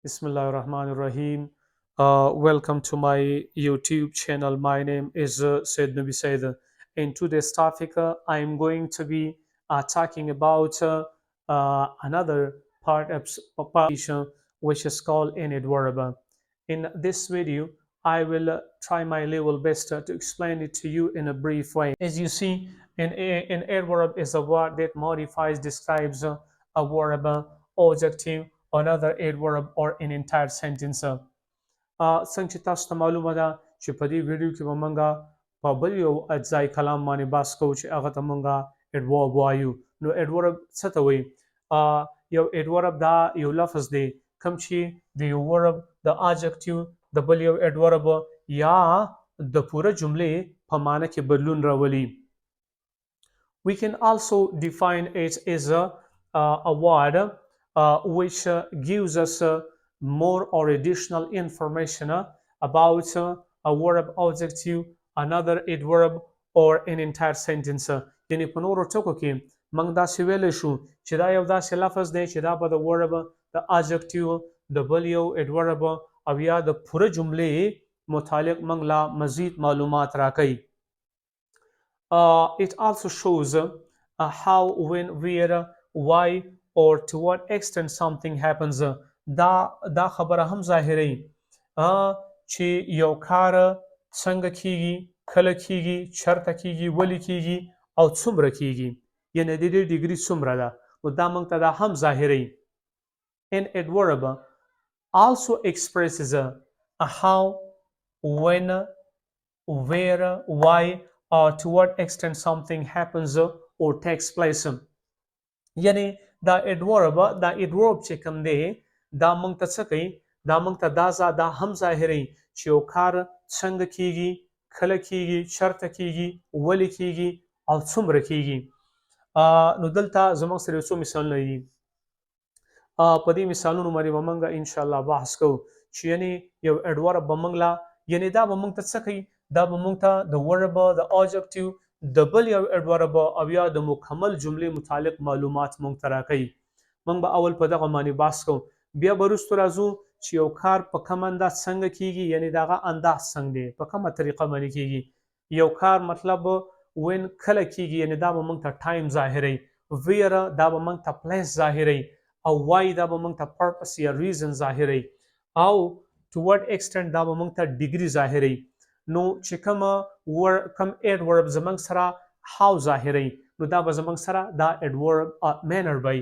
Bismillah ar-Rahman ar-Rahim. Welcome to my YouTube channel. My name is Said Nabi Said. In today's topic, I am going to be talking about another part of partition which is called an adverb. In this video, I will try my level best to explain it to you in a brief way. As you see, an adverb is a word that modifies, describes a verb, adjective, another adverb, or an entire sentence. څنګه چې تاسو ته معلومه ده چې په دې ویډیو کې به مونږه په بل یو اجزای کلام باندې بحث کوو چې هغه ته مونږه adverb وایو. نو adverb څه ته وایي؟ یو adverb دا یو لفظ دی کوم چې د یو verb د adjective د بل یو adverb یا د پوره جملې په معنی کې بدلون راولي. We can also define it as a word which gives us more or additional information about a verb, adjective, another adverb, or an entire sentence. یعنی په نورو ټکو کې موږ داسې ویلی شو چې دا یو داسې لفظ دی چې دا به د verb، د adjective، د بل یو adverb او یا د پوره جملې متعلق موږ لا مزید معلومات راکوي. It also shows how, when, where, why, or to what extent something happens. دا خبره هم ظاهروي چې یو کار څنګه کیږي، کله کیږي، چرته کیږي، ولې کیږي او څومره کیږي، یعنی د دې ډیګري څومره ده. نو دا موږ ته دا هم ظاهروي. An adverb also expresses how, when, where, why, or to what extent something happens or takes place. یعنی دا adverb چې کوم دی دا موږ ته څه کوي؟ دا موږ ته دا هم ظاهروي چې یو کار څنګه کیږي، کله کیږي، چرته کیږي، ولې کیږي او څومره کیږي. نو دلته زموږ سره څو مثالونه دي. په دې مثالونو باندې به موږ انشاءالله بحث کوو چې یعنی یو adverb به موږ لا یعنی دا به موږ ته څه کوي؟ دا به موږ ته د verb، د adjective، د بل یو adverb او یا د مکمل جملې متعلق معلومات موږ ته راکوي. موږ به اول په دغه باندې بحث کوو، بیا به وروسته راځو چې یو کار په کوم انداز څنګه کیږي، یعنی دغه انداز څنګه دی، په کومه طریقه باندې کیږي. یو کار مطلب when کله کیږي، یعنی دا به موږ ته ټایم ظاهروي. where دا به موږ ته place ظاهروي، او why دا به موږ ته purpose یا reason ظاهروي، او to what extent دا به موږ ته ډیګري ظاهروي. نو چې کوم adverb زموږ سره how ظاهروي، نو دا به زموږ سره دا adverb manner وي.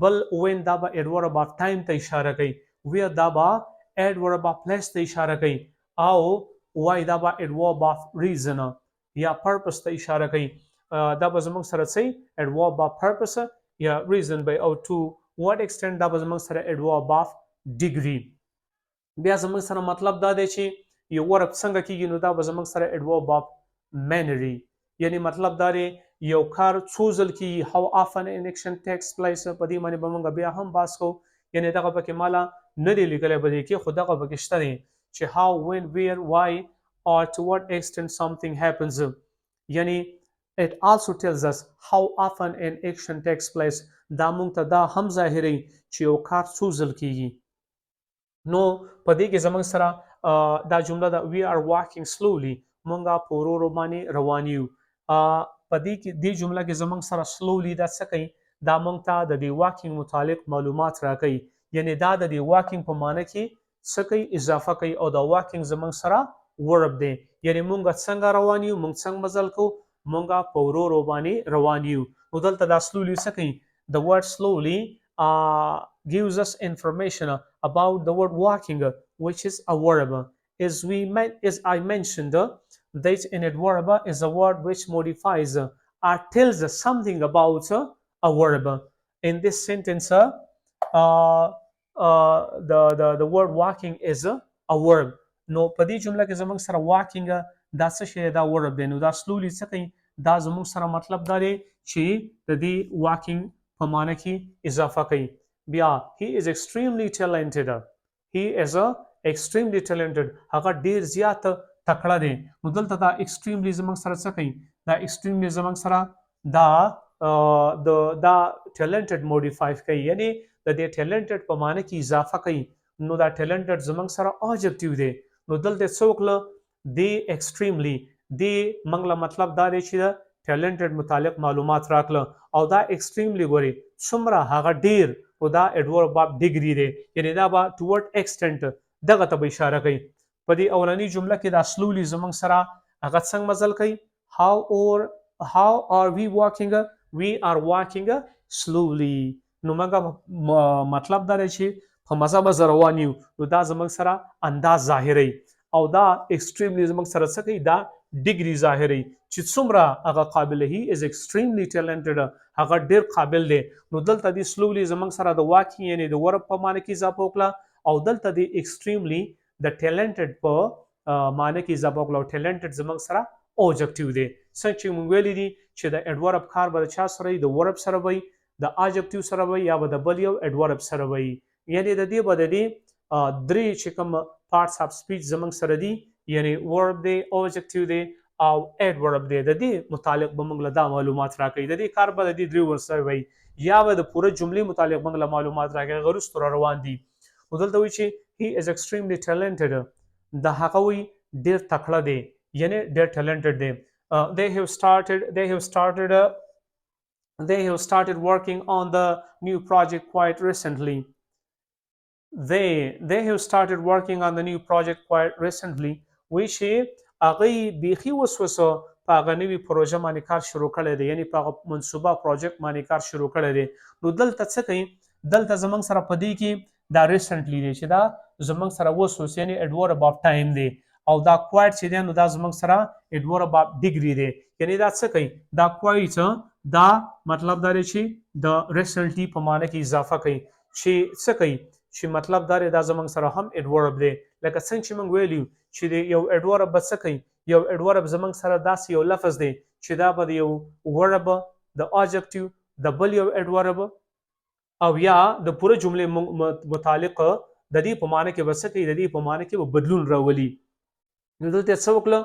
بل when دا به adverb of time ته اشاره کوي، where دا به adverb of place ته اشاره کوي، او why دا به adverb of reason یا purpose ته اشاره کوي. دا به زموږ سره څه adverb of purpose یا reason وي، او to what extent دا به زموږ سره adverb of degree. بیا زموږ سره مطلب دا دی چې یو verb څنګه کیږي، نو دا به زموږ سره adverb of manner، یعنی مطلب دا دی یو کار څو ځل کیږي، how often an action takes place. په دې باندې به موږ بیا هم بحث کوو، یعنی دغه پکې مالا نه دی لیکلی په دې کې، خو دغه پکې شته دی چې how, when, where, why, or to what extent something happens. یعنی it also tells us how often an action takes place. دا موږ ته دا هم ظاهروي چې یو کار څو ځل کیږي. نو په دې کې زموږ سره دا جمله ده we are walking slowly، مونږه په ورو ورو باندې روان یو. په دې جمله کې زموږ سره slowly دا څه کوي؟ دا مونږ ته د دې walking متعلق معلومات راکوي، یعنی دا د دې walking په معنی کې څه کوي؟ اضافه کوي. او دا walking زموږ سره verb دی، یعنی مونږ څنګه روان یو، مونږ څنګه مزل کوو، مونږه په ورو ورو باندې روان یو. نو دلته دا slowly څه کوي؟ The word slowly gives us information about the word walking, which is a verb. As I mentioned, that an adverb is a word which modifies or tells us something about a verb. In this sentence, the word walking is a verb. نو په دې جمله کې زموږ سره walking دا څه شی دا verb دی. نو دا slowly څه کوي؟ دا زموږ سره مطلب دا دی چې د دې walking په معنی کې اضافه کوي. بیا he is extremely talented. he is extremely talented. هغه ډیر زیات تکړه دی. نو دلته دا extremely زموږ سره څه کوي؟ دا extremely زموږ سره دا talented modify کوي، یعنی د دې talented په معنی کې اضافه کوي. نو دا ټیلنټډ زمنګ سره اوبجیکټیو دی. نو دلته څوک له دی ایکسټریملی دی منګ له مطلب دا دی چې دا ټیلنټډ متعلق معلومات راکله او دا ایکسټریملی ګوري څومره هغه ډیر او دا ایډورب اف ډیګری دی یعنی دا با ټورډ ایکسټنټ دغه ته اشاره کوي. په دې اولنی جمله کې دا سلولی زمنګ سره هغه څنګه مزل کوي how are we walking we are walking slowly. نو موږ مطلب دا دی چې په مزه مزه روان یو نو دا زموږ سره انداز ظاهروي او دا ایکسټریملی زموږ سره څه کوي دا ډیګري ظاهروي چې څومره هغه قابل هی از ایکسټریملی ټیلنټډ هغه ډیر قابل دی. نو دلته دی سلولی زموږ سره د واکینګ یعنی د ورب په معنی کې اضافه وکړه او دلته دی ایکسټریملی د ټیلنټډ په معنی کې اضافه وکړه. ټیلنټډ زموږ سره اوبجیکټیو دی. څنګه چې موږ ویلي دي چې د ایډورب کار به د چا سره وي د ورب سره وي د اجکټیو سره وي یا به د بل یو ایډورب سره وي. یعنی د دې به د دې درې چې کوم پارټس اف سپیچ زموږ سره دي یعنی ورب دی اوبجیکټیو دی او ایډورب دی د دې متعلق به موږ له دا معلومات راکړي. د دې کار به د دې درې ور سره وي یا به د پوره جملې متعلق موږ له معلومات راکړي. غرض روان دي ودلته وی چې he is extremely talented د هغه وی ډیر تکړه دی یعنی ډیر ټیلنټډ دی. They have started working on the new project quite recently. They have started working on the new project quite recently. وی چې هغه بیخي وسوسه په هغه نوي پروژه باندې کار شروع کړی دی یعنی په منصوبه پروجیکټ باندې کار شروع کړی دی. نو دلته څه کوي دلته زمنګ سره په دې کې دا ریسنټلی دی چې دا زمنګ سره وسوسه یعنی ایډورب اف ټایم دی او دا کوایټ چې دی نو دا زموږ سره ایډورب اف ډیګري دی یعنی دا څه کوي دا کوایټ دا مطلب دا دی چې د ریسنټلی په معنی کې اضافه کوي چې څه کوي چې مطلب دا دی دا زموږ سره هم ایډورب دی لکه څنګه چې موږ ویلو چې د یو ایډورب به څه کوي یو ایډورب زموږ سره داسې یو لفظ دی چې دا به د یو ورب د اوبجیکټیو د بل یو ایډورب او یا د پوره جملې متعلق د دې په معنی کې به څه کوي د دې په معنی کې به بدلون راولي. نو دلته څه وکړه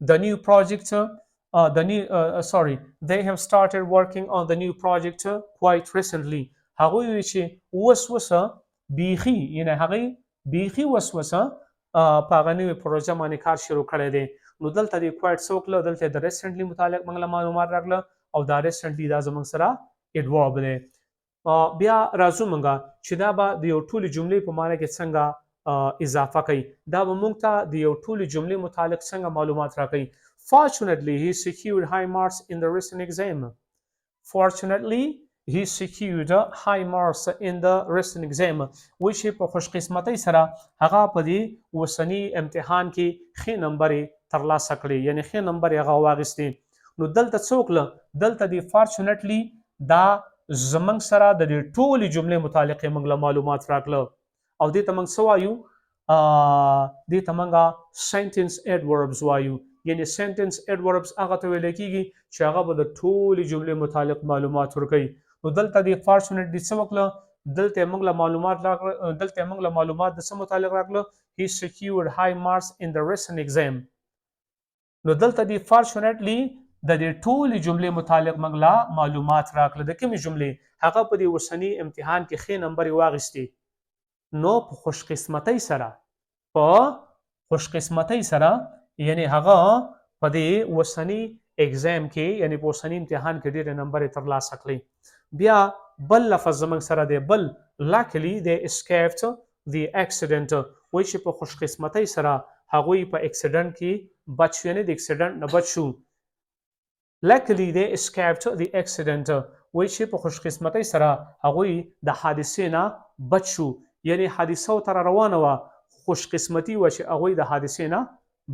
the new project they have started working on the new project quite recently. هغه وی چې وسوسه بیخي یعنی هغه بیخي وسوسه په هغه نوې پروژه باندې کار شروع کړی دی. نو دلته د quite څه وکړه دلته د recently متعلق موږ معلومات راغله او دا recently دا زموږ سره ایډورب دی. بیا راځو موږ چې دا به د یو ټولې جملې په معنی کې څنګه اضافه کوي دا به موږ ته د یو ټولې جملې متعلق څنګه معلومات راکوي. Fortunately he secured high marks in the recent exam. Fortunately he secured high marks in the recent exam. وی چې په خوش قسمتۍ سره هغه په دې وسنی امتحان کې ښه نمبر ترلاسه کړی یعنی ښه نمبر هغه واغستی. نو دلته څوک له دلته د fortunately دا زمنګ سره د دې ټولې جملې متعلق موږ له معلومات راکړه او دې ته موږ څه وایو دې ته موږ سنټنس ایډوربز وایو یعنی سنټنس ایډوربز هغه ته ویل کېږي چې هغه به د ټولې جملې متعلق معلومات ورکوي. نو دلته د فارچونیټلی څه وکړه دلته موږ له معلومات راکړه دلته موږ له معلومات د څه متعلق راکړه he secured high marks in the recent exam. نو دلته د فارچونیټلی د دې ټولې جملې متعلق موږ له معلومات راکړه د کومې جملې هغه په دې وسنی امتحان کې ښه نمبر واغستی. نو په خوش قسمتۍ سره یعنی هغه په دې وسنی ایگزام کې یعنی په وسنی امتحان کې ډېر نمبر ترلاسه کړی. بیا بل لفظ زموږ سره دی بل luckily they escaped the accident وایي چې په خوش قسمتۍ سره هغوی په اکسیډنټ کې بچ یعنی د اکسیډنټ نه بچ شو. luckily they escaped the accident وایي چې په خوش قسمتۍ سره هغوی د حادثې نه بچ شو یعنی حادثه تر روانه وه خوش قسمتي وه چې هغوی د حادثې نه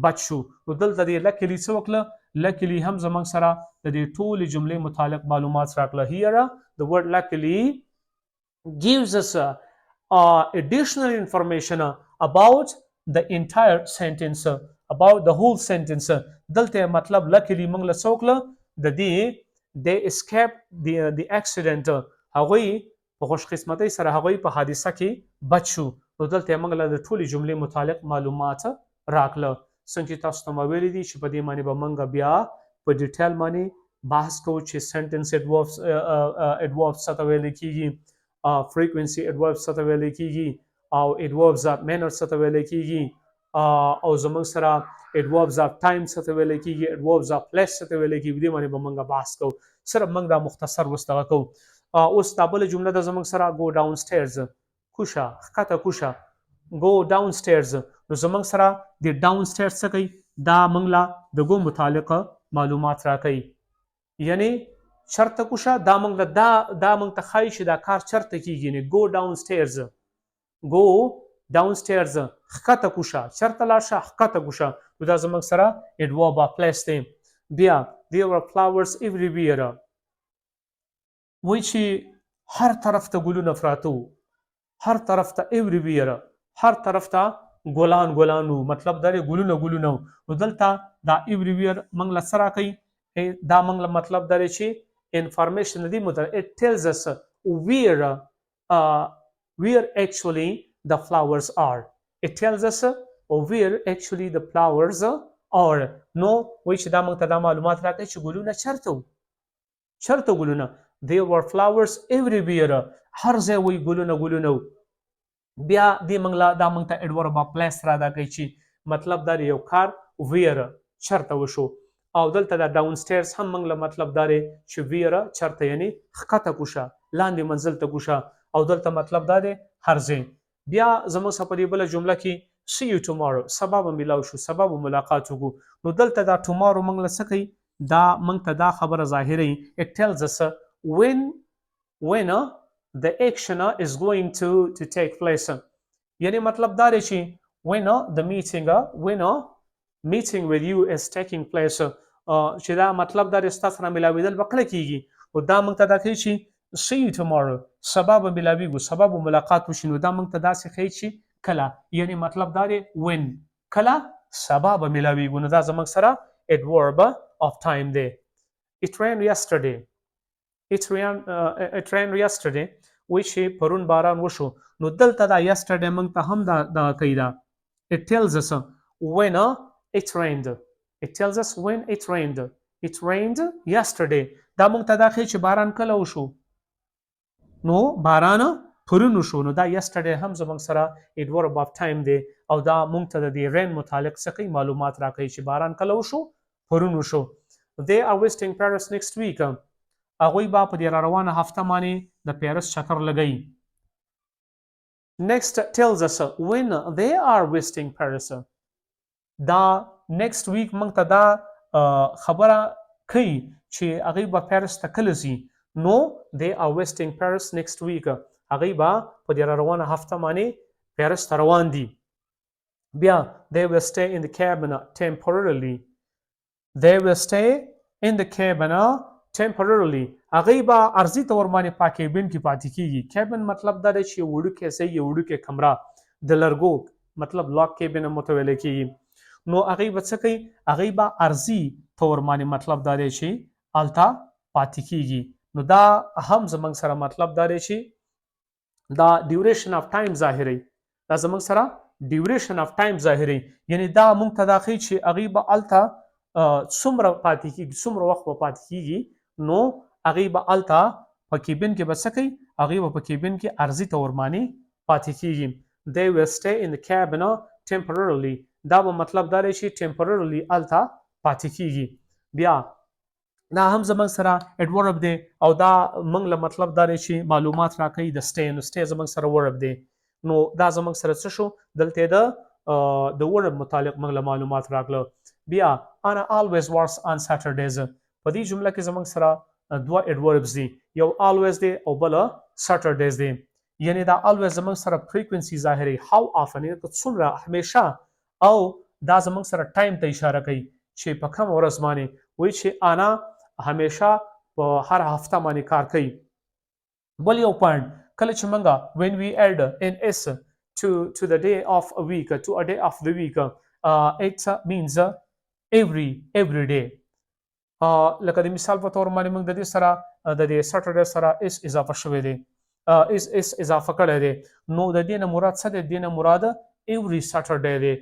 بچ شو. نو دلته د لکلی څه وکړه لکلی هم زموږ سره د دې ټولې جملې متعلق معلومات راکړه. here the word luckily gives us additional information about the entire sentence about the whole sentence. دلته مطلب luckily موږ له څه وکړه د دې they escaped the accident هغوی په خوش قسمتۍ سره هغوی په حادثه کې بچ شو. نو دلته موږ له د ټولې جملې متعلق معلومات راکړه. څنګه چې تاسو ته ما ویلي دي چې په دې باندې به موږ بیا په ډیټیل باندې بحث کوو چې سنټنس ایډوربس څه ته ویل کېږي فریکوینسي ایډوربس څه ته ویل کېږي او adverbs of manner څه ته ویل کیږي او زموږ سره adverbs of time څه ته ویل کیږي adverbs of place څه ته ویل کیږي دې باندې به موږ بحث کوو صرف موږ دا مختصر وستغه کوو اوس دا بل جمله د زموږ سره go downstairs کوشه ښکته کوشه go downstairs نو زموږ سره د downstairs څه کوي دا موږ لا د go متعلقه معلومات راکوي یعنی چرته کوشه دا موږ دا موږ ته ښایي چې دا کار چرته کیږي نه go downstairs go downstairs ښکته کوشه چرته لاړ شه ښکته کوشه نو دا زموږ سره adverb of place دی بیا there were flowers everywhere وایي چې هر طرف ته ګلونه پراته وو هر طرف ته everywhere هر طرف ته ګلان ګلانو مطلب دا ګلونه ګلونه نو دلته دا everywhere موږ له سره کوي دا موږ له مطلب دا چې information دی مطلب it tells us where actually the flowers are it tells us where actually the flowers are نو وایي چې دا موږ ته دا معلومات راکوي چې ګلونه چرته ګلونه there were flowers everywhere هر ځای وایي ګلونه ګلونه بیا دې موږ له دا موږ ته adverb of place را دا کوي چې مطلب دا یو کار where چرته وشو او دلته دا ډاون سټیرز هم موږ له مطلب دا دی چې ویره چرته یعنی ښکته کوشه لاندې منزل ته کوشه او دلته مطلب دا دی هر ځای بیا زموږ څخه په دې بله جمله کې see you tomorrow سبا به میلاو شو سبا به ملاقات وکړو نو دلته دا tomorrow موږ له څه کوي دا موږ ته دا خبره ظاهروي it tells us when the action is going to take place یعنی مطلب دا دی چې when the meeting with you is taking place چې دا مطلب دا رستا سره ملاویدل بکړه کیږي او دا موږ ته دا کوي چې see you tomorrow سبا به ملاویږو سبا به ملاقات وشي نو دا موږ ته داسې ښیي چې کله یعنی مطلب دا دی when کله سبا به ملاویږو نو دا زموږ سره adverb of time دی it rained yesterday وایي چې پرون باران وشو نو دلته دا yesterday موږ ته هم دا کوي دا it tells us when it rained it tells us when it rained yesterday دا موږ ته دا ښیي چې باران کله وشو نو باران پرون وشو نو دا yesterday هم زموږ سره adverb of time دی او دا موږ ته د دې rain متعلق څه کوي معلومات راکوي چې باران کله وشو پرون وشو they are visiting Paris next week هغوی به په دې را روانه هفته باندې د پیرس چکر لګوي next tells us when they are visiting Paris دا next week موږ ته دا خبره کوي چې هغوی به پیرس ته کله ځي نو they are visiting Paris next week هغوی به په دې را روانه هفته باندې پیرس ته روان دي بیا they will stay in the cabin temporarily هغوی به عرضي طور باندې په کیبن کې پاتې کیږي کیبن مطلب دا دی چې وړوکی ځای یو وړوکی کمره د لرګو مطلب لاک کیبن هم ورته ویلی کیږي نو هغوی به څه کوي هغوی به عرضي طور باندې مطلب دا دی چې هلته پاتې کیږي نو دا هم زموږ سره مطلب دا دی چې دا ډیوریشن آف ټایم ظاهروي دا زموږ سره ډیوریشن آف ټایم ظاهروي یعنی دا موږ ته دا ښیي چې هغوی به هلته څومره پاتې کیږي څومره وخت به پاتې کیږي نو هغوی به هلته په کیبن کې به څه کوي هغوی به په کیبن کې عرضي طور باندې پاتې کیږي they will stay in the cabin temporarily دا به مطلب دا دی چې temporarily هلته پاتې کیږي بیا دا هم زموږ سره adverb دی او دا موږ له مطلب دا دی چې معلومات راکوي د stay نو stay زموږ سره verb دی نو دا زموږ سره څه شو دلته د verb متعلق موږ له معلومات راکړه بیا Anna always works on Saturdays په دې جمله کې زموږ سره دوه adverbs دي یو always دی او بل Saturdays دی یعنی دا always زموږ سره frequency ظاهري how often یعنی څومره همیشه او دا زموږ سره ټایم ته اشاره کوي چې په کوم ورځ باندې وایي چې انا همیشه په هر هفته باندې کار کوي بل یو پوینټ کله چې موږ when we add an s to the day of a week to a day of the week it means every day لکه د مثال په تور باندې موږ د دې سره د دې سټرډے سره اس اضافه شوی دی اس اضافه کړی دی نو د دې نه مراد څه دی د دې نه مراد every Saturday دی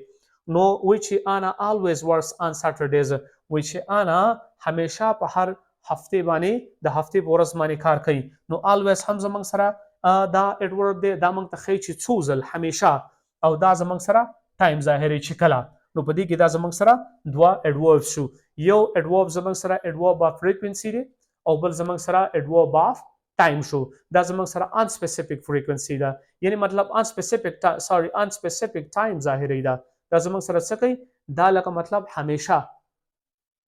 نو which Anna always works on Saturdays which Anna همیشه په هر هفته باندې د هفته په ورځ باندې کار کوي نو always هم زموږ سره دا اډورب دی دا موږ ته ښیي چې څو ځل همیشه او دا زموږ سره ټایم ظاهروي چې کله نو په دې کې دا زموږ سره دوه اډورب شو یو اډورب زموږ سره اډورب اف فریکوینسي دی او بل زموږ سره اډورب اف ټایم شو دا زموږ سره ان سپیسیفیک فریکوینسي ده یعنی مطلب ان سپیسیفیک ټایم ظاهروي دا زموږ سره څه کوي دا لکه مطلب همیشه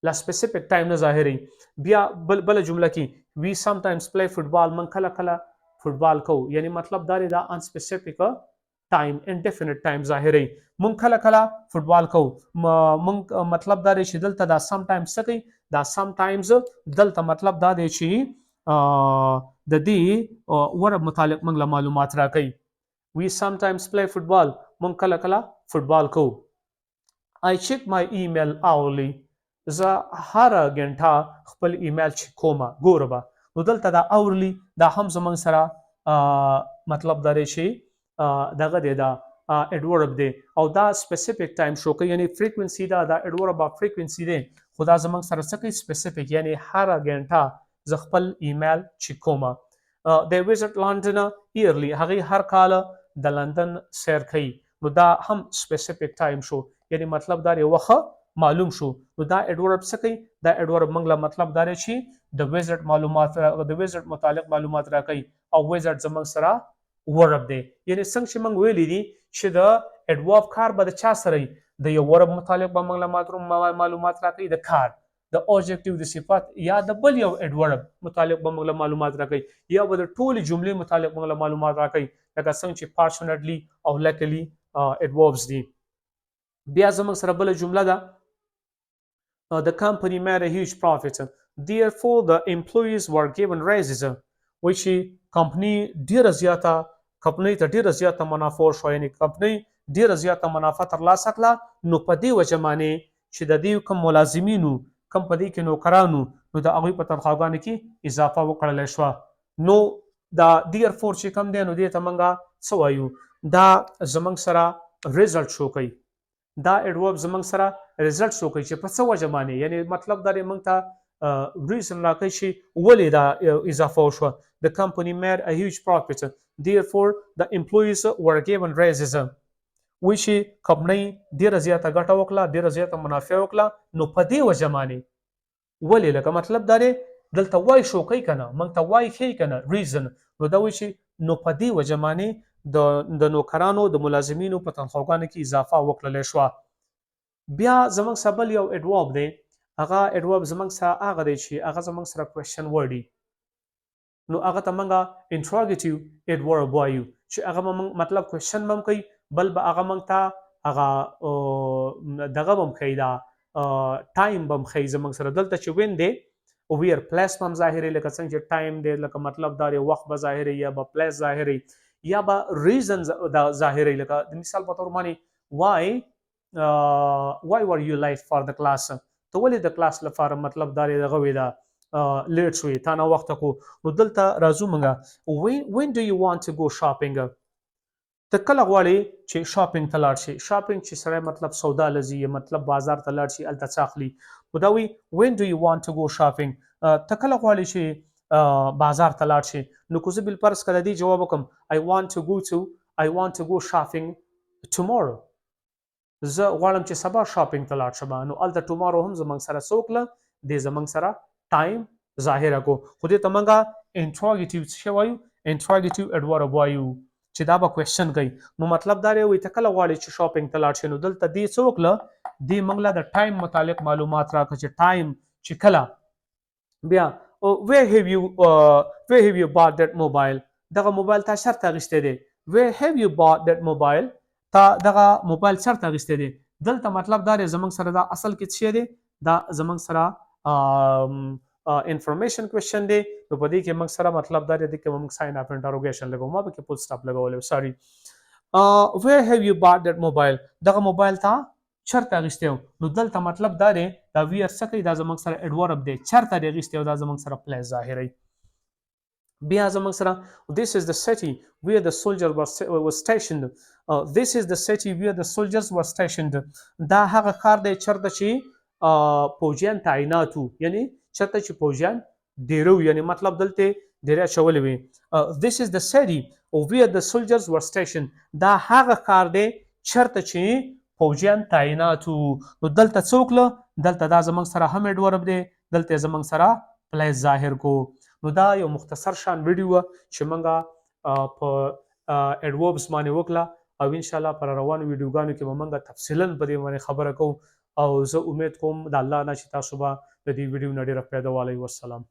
لا سپیسیفیک ټایم نه ظاهري بیا بل جمله کې وی سم ټایمز پلی فوتبال من کله کله فوتبال کو یعنی مطلب دا ان سپیسیفیک ټایم انډیفینټ ټایم ظاهري مون کله کله فوتبال کو مون مطلب دا چې دلته دا سم ټایمز څه کوي دا سم ټایمز دلته مطلب دا دی چې د دې ورب متعلق موږ معلومات راکړي وی سم ټایمز پلی فوتبال مون کله کله فوتبال کو I check my email hourly زه هر غنټه خپل ایمیل چک کوم ګورم نو دلته دا اورلی دا هم زمون سره مطلب دا شي دغه دی دا اډورب دی او دا سپیسیفیک ټایم شو کوي یعنی فریکوینسي دا اډورب اف فریکوینسي دی خدا زمون سره څه کوي سپیسیفیک یعنی هر غنټه ز خپل ایمیل چک کوم د ویزټ لندن ایرلی هغه هر کال د لندن سیر کوي نو دا هم سپیسیفیک ټایم شو یعنی مطلب دا وخت معلوم شو نو دا اډورب څه کوي دا اډورب موږ له مطلب دا چې د ویزټ معلومات د ویزټ متعلق معلومات راکړي او ویزټ زموږ سره ورب دی یعنی څنګه چې موږ ویلي دي چې د اډورب کار به د چا سره د یو ورب متعلق به موږ له معلومات راکړي د کار د اوبجیکټیو د صفات یا د بل یو اډورب متعلق به موږ له معلومات راکړي یا به د ټولې جملې متعلق موږ له معلومات راکړي لکه څنګه چې فارچونټلی او لکلی اډوربز دي بیا زموږ سره بل جمله ده the company made a huge profit. Therefore, the employees were given raises. which company ډیره زیاته کمپنۍ ته ډیره زیاته منافع شو یعنی کمپنۍ ډیره زیاته منافع ترلاسه کړه نو په دې وجه باندې چې د دې کوم ملازمینو کم په دې کې نوکرانو نو د هغوی په تنخواګانو کې اضافه وکړل شوه نو دا therefore چې کوم دی نو دې ته موږ څه وایو دا زموږ سره ریزلټ شو کوي دا اډورب زموږ سره ریزلټ شو کوي چې په څه وجه باندې یعنی مطلب دا موږ ته ریزن راکړي چې ولې دا اضافه وشوه the company made a huge profit therefore the employees were given raises which کمپنۍ ډیره زیاته ګټه وکړه ډیره زیاته منافع وکړه نو په دې وجه باندې ولې لکه مطلب دا دی دلته وای شو کوي کنه موږ ته وای کوي کنه ریزن نو دا وایي چې نو په دې وجه باندې د نوکرانو د ملازمینو په تنخواګانو کې اضافه وکړل شوه بیا زموږ سره بل یو اډورب دی هغه اډورب زموږ سره هغه دی چې هغه زموږ سره کوېشن ورډ وي نو هغه ته موږ انټراګیټیو اډورب وایو چې هغه موږ مطلب کوېشن هم کوي بل به هغه موږ ته هغه دغه هم ښیي دا ټایم به هم ښیي زموږ سره دلته چې وین دی ویر پلیس به هم ظاهري لکه څنګه چې ټایم دی لکه مطلب دا وخت به ظاهري یا به پلیس ظاهري یا به ریزن ظاهري لکه د مثال په تور باندې why were you late for the class ته ولې د کلاس لپاره مطلب دا دغه وی دا لیټ شوې تا نه وخت کو نو دلته راځو موږ when do you want to go shopping ته کله غواړې چې شاپینګ ته لاړ شي شاپینګ چې سره مطلب سودا لذي مطلب بازار ته لاړ شي الته څاخلي نو دا وی when do you want to go shopping ته کله غواړې چې بازار ته لاړ شي نو کو زه بل پرس کله دی جواب وکم I want to go shopping tomorrow زه غواړم چې سبا شاپینګ ته لاړ شم نو الته ټومارو هم زمنګ سره سوکله د زمنګ سره ټایم ظاهره کو خو دې ته منګه انټراګیټیو څه وایو انټراګیټیو اډورب وایو چې دا به کوېشن کوي نو مطلب دا دی ته کله غواړې چې شاپینګ ته لاړ شې نو دلته دې څوکله دې منګله د ټایم متعلق معلومات راکړه چې ټایم چې کله بیا where have you bought that mobile دغه موبایل تا شرط اغشته دی where have you bought that mobile تا دغه موبایل شرط اغشته دی دلته مطلب دا زمنګ سره دا اصل کې څه دی دا زمنګ سره انفارمیشن کوېشن دی نو په دې کې موږ سره مطلب دا دی چې موږ ساين اف انټروګیشن لګو ما به کې فول سټاپ لګولې سوري where have you bought that mobile دغه موبایل تا شرط اغشته نو دلته مطلب دا دی دا ویر سکه دا زمنګ سره اډورب دی شرط اغشته دا زمنګ سره پلیس ظاهري بیا زموږ سره this is the city where the soldiers were stationed this is the city where the soldiers were stationed دا هغه ښار دی چرته چې پوجیان تعیناتو یعنی چرته چې پوجیان ډیرو یعنی مطلب دلته ډیره چولې وي this is the city where the soldiers were stationed. دا هغه ښار دی چرته چې پوجیان تعینات وو. نو دلته څوک له دلته دا زموږ سره هم اډورب دی، دلته زموږ سره پلیس ظاهر کو. نو دا یو مختصر شان ویډیو چې موږ په اډوربس باندې وکړه، او ان شاء الله پر روانو ویډیوګانو کې به موږ تفصیلا په دې باندې خبره کوو. او زه امید کوم د الله نه چې تاسو به د دې ویډیو نه ډېره فایده والئ. والسلام.